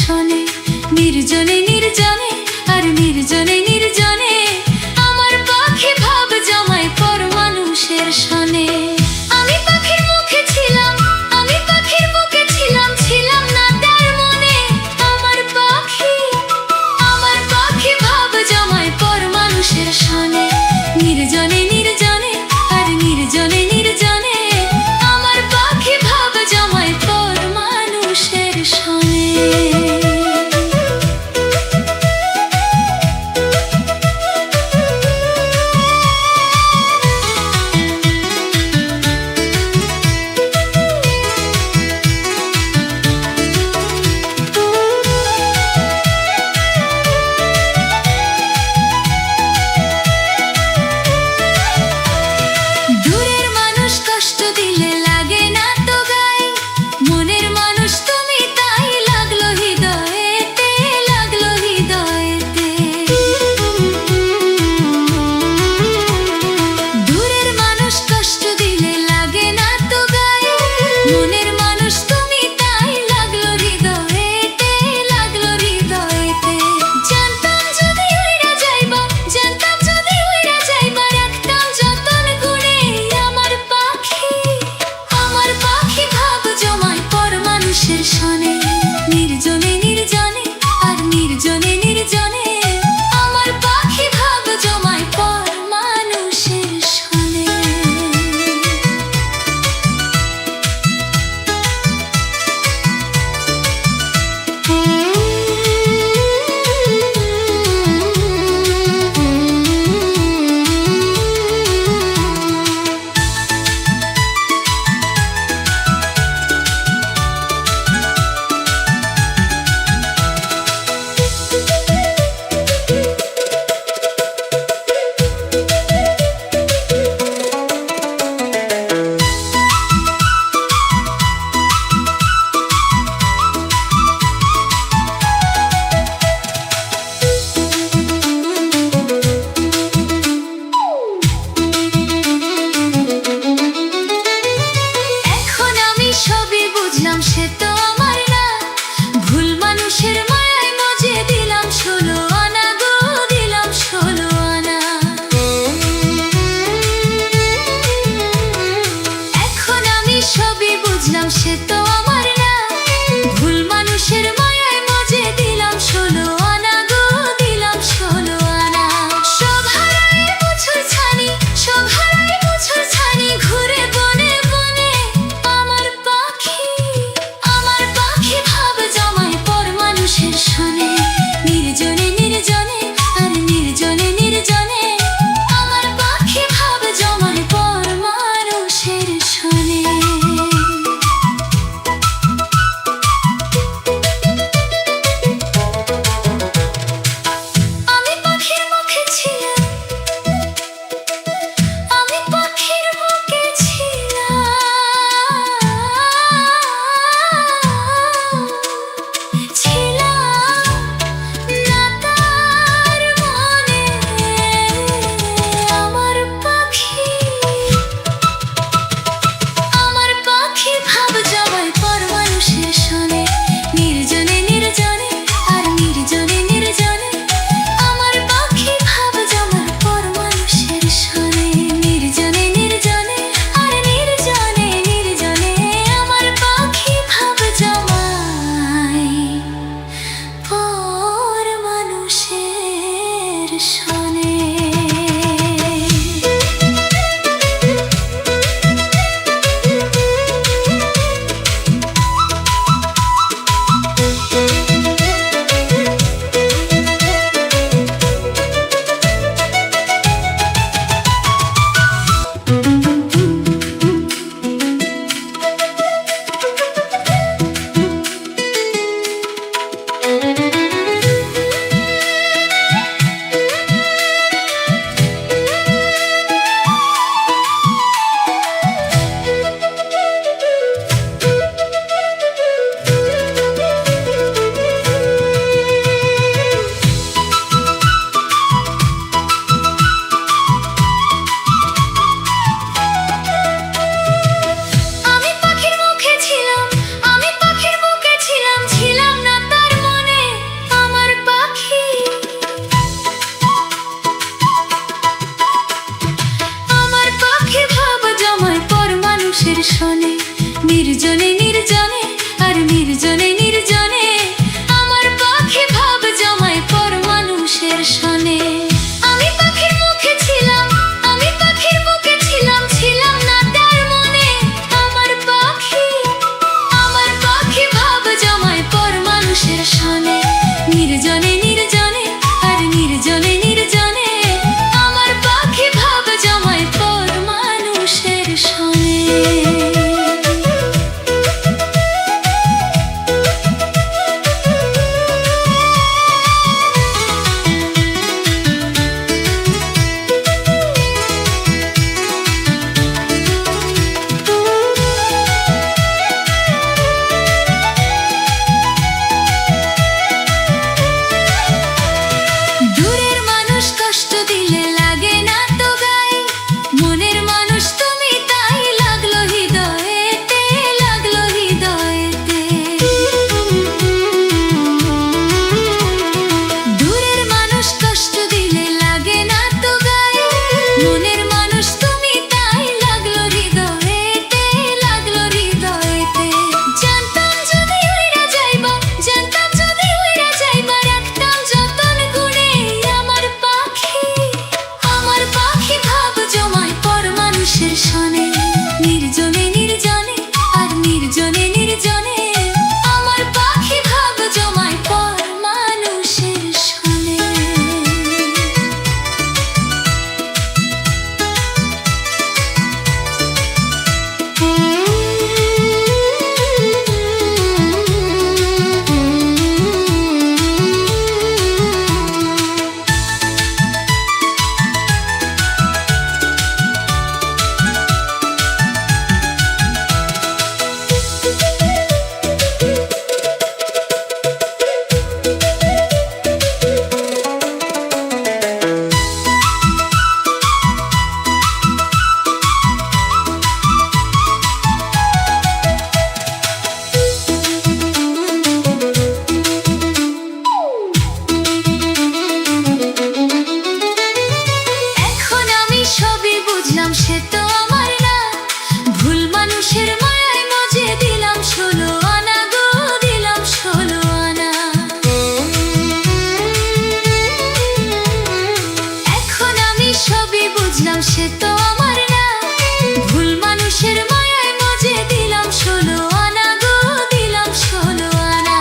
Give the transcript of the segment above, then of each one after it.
শোনে নির্জনে নির্জনে আর নির্জনে নির্জনে আমার পাখি ভাব জমায় পর মানুষের শোনে। আমি পাখির মুখে ছিলাম, আমি পাখির মুখে ছিলাম, ছিলাম না তার মনে। আমার পাখি ভাব জমায় পর মানুষের শোনে নির্জনে নির্জনে আর নির্জনে নির্জনে আমার পাখি ভাব জমায় পর মানুষের শোনে। দূরের মানুষ কষ্ট দিলে লাগে না তো গায়ে, মনের মানুষ তুমি তাই লাগলো হৃদয়েতে, লাগলো হৃদয়েতে। দূরের মানুষ কষ্ট দিলে লাগে না তো গায়ে, মনের মানুষ তুমি তাই লাগলো হৃদয়েতে, লাগলো হৃদয়েতে। জানতাম যদি উইড়া যাইবা, জানতাম যদি উইড়া যাইবা, রাখতাম যতন করে আমার পাখি ভাব জমায় পর মানুষের শোনে নির্জনে নির্জনে আর নির্জনে নির্জনে আমার পাখি ভাব জমায় পর মানুষের শোনে। এখন আমি সবই বুঝলাম সে তো আমার না, ভুল মানুষের মায়ায় মজে দিলাম 16 আনা গো, দিলাম 16 আনা। এখন আমি সবই বুঝলাম সে তো আমার না, ভুল মানুষের মায়ায় মজে দিলাম 16 আনা গো, দিলাম 16 আনা। সব হারায় বছর ছানি, সব হারায় বছর ছানি, ঘুরে বনে বনে আমার পাখি ভাব জমায় পর মানুষের শোনে নির্জনে নির্জনে আর নির্জনে নির্জনে আমার পাখি ভাব জমায় পর মানুষের শোনে। শনে। নির্জনে নির্জনে আর নির্জনে নির্জনে আমার পাখি ভাব জমায় পর মানুষের শনে। আমি পাখির মুখে ছিলাম, আমি পাখির মুখে ছিলাম, ছিলাম না তার মনে। আমার পাখি ভাব জমায় পর মানুষের শনে। নির্জনে নির্জনে আর নির্জনে নির্জনে আমার পাখি ভাব জমায় পর মানুষের শনে। দূরের মানুষ কষ্ট দিলে লাগে না তো গায়ে, মনের মানুষ তুমি তাই লাগলো হৃদয়েতে, লাগলো হৃদয়েতে। দূরের মানুষ কষ্ট দিলে লাগে না তো গায়ে, মনের মানুষ তুমি তাই লাগলো হৃদয়েতে, লাগলো হৃদয়েতে। জানতাম যদি উইরা যাইবা, জানতাম যদি উইরা যাইবা, রাখতাম যতন গুণে আমার পাখি ভাব জমায় পর মানুষের শনে। নির্জনে নির্জনে আর নির্জনে নির্জনে আমার পাখি ভাব জমায় পর মানুষের শনে। এখন আমি সবই বুঝলাম সে তো আমার না, ভুল মানুষের মায়ায় মজে দিলাম 16 আনা গো, দিলাম 16 আনা। এখন আমি সবই বুঝলাম সে তো আমার না, ভুল মানুষের মায়ায় মজে দিলাম 16 আনা গো, দিলাম 16 আনা।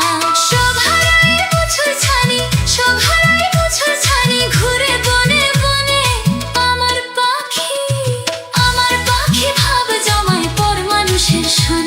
সব হারাই বছর ছানি, সব হারাই বছর ছানি, ঘুরে বনে বনে আমার পাখি ভাব জমায় পর মানুষের শনে।